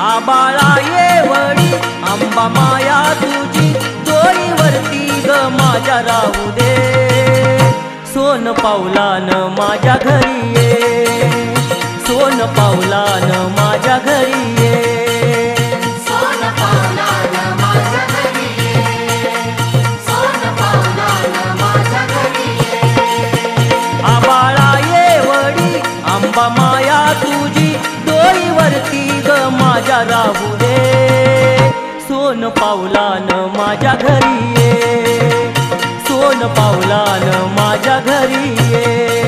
आबाळा येवडी आंबा माया तुझी डोईवरती ग माझ्या राहू दे सोन पावलान माझ्या घरी ये सोन पावलान माझ्या घरी ये सोन पावलान माझ्या घरी ये सोन पावलान माझ्या घरी ये आबाळा येवडी आंबा माया तुझी डोईवरती ग माझ्या राहू दे सोन पावलान माझ्या घरी ये सोन पावलान माझ्या घरी ये